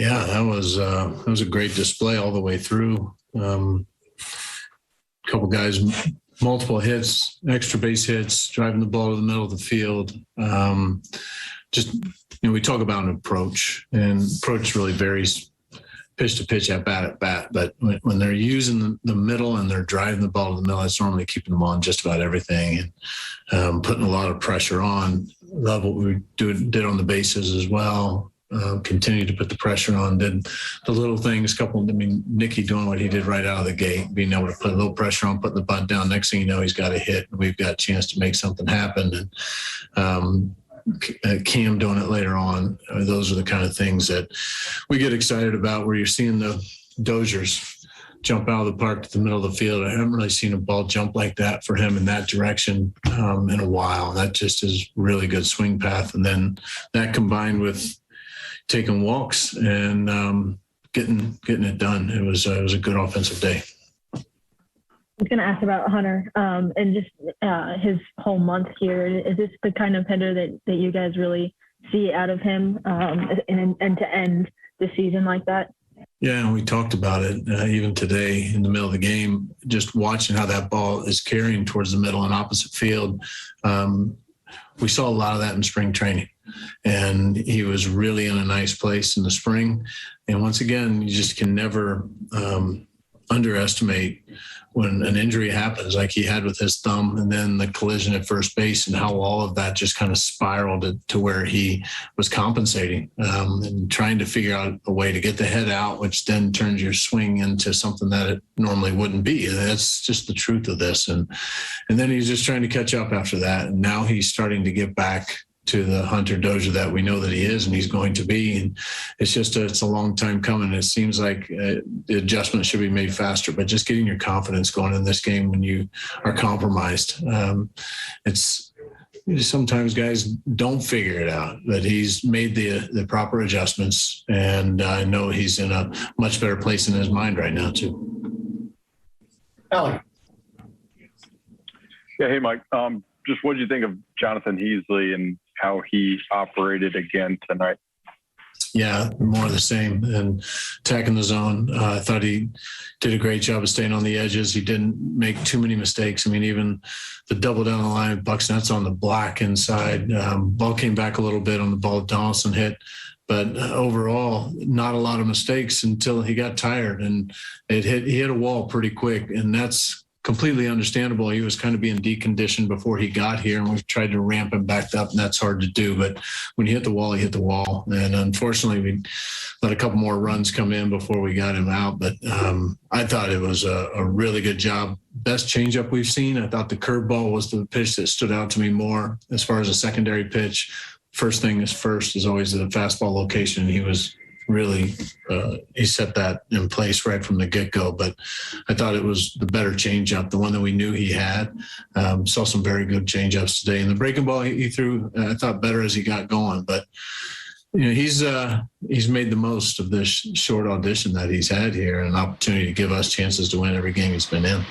Yeah, that was a great display all the way through. Couple guys, multiple hits, extra base hits, driving the ball to the middle of the field. We talk about an approach, and approach really varies pitch to pitch, at bat. But when they're using the middle and they're driving the ball to the middle, that's normally keeping them on just about everything and putting a lot of pressure on. Love what we did on the bases as well. Continued to put the pressure on, did the little things, Nicky doing what he did right out of the gate, being able to put a little pressure on, putting the bunt down. Next thing you know, he's got a hit, and we've got a chance to make something happen. And Cam doing it later on. Those are the kind of things that we get excited about, where you're seeing the Dozers jump out of the park to the middle of the field. I haven't really seen a ball jump like that for him in that direction in a while. That just is really good swing path. And then that combined with taking walks and getting it done. It was a good offensive day. I was going to ask about Hunter and just his whole month here. Is this the kind of hitter that you guys really see out of him and to end the season like that? Yeah, we talked about it even today in the middle of the game, just watching how that ball is carrying towards the middle and opposite field. We saw a lot of that in spring training, and he was really in a nice place in the spring. And once again, you just can never underestimate when an injury happens like he had with his thumb, and then the collision at first base, and how all of that just kind of spiraled to where he was compensating and trying to figure out a way to get the head out, which then turns your swing into something that it normally wouldn't be. That's just the truth of this. And then he's just trying to catch up after that. And now he's starting to get back to the Hunter Dozier that we know that he is and he's going to be. And it's a long time coming. It seems like the adjustment should be made faster, but just getting your confidence going in this game when you are compromised. Sometimes guys don't figure it out, but he's made the proper adjustments, and I know he's in a much better place in his mind right now too. Alec. Yeah. Hey, Mike. Just what did you think of Jonathan Heasley and how he operated again tonight? Yeah, more of the same and attacking the zone. I thought he did a great job of staying on the edges. He didn't make too many mistakes. I mean, even the double down the line, Bucksnet's on the black inside. Ball came back a little bit on the ball Donaldson hit, but overall, not a lot of mistakes until he got tired, and he hit a wall pretty quick, and that's completely understandable. He was kind of being deconditioned before he got here, and we've tried to ramp him back up, and that's hard to do. But when you hit the wall, you hit the wall. And unfortunately, we let a couple more runs come in before we got him out. But I thought it was a really good job. Best changeup we've seen. I thought the curveball was the pitch that stood out to me more as far as a secondary pitch. First thing is first is always the fastball location. He was really he set that in place right from the get-go. But I thought it was the better changeup, the one that we knew he had. Saw some very good changeups today, and the breaking ball he threw I thought better as he got going. But he's made the most of this short audition that he's had here, and an opportunity to give us chances to win every game he's been in.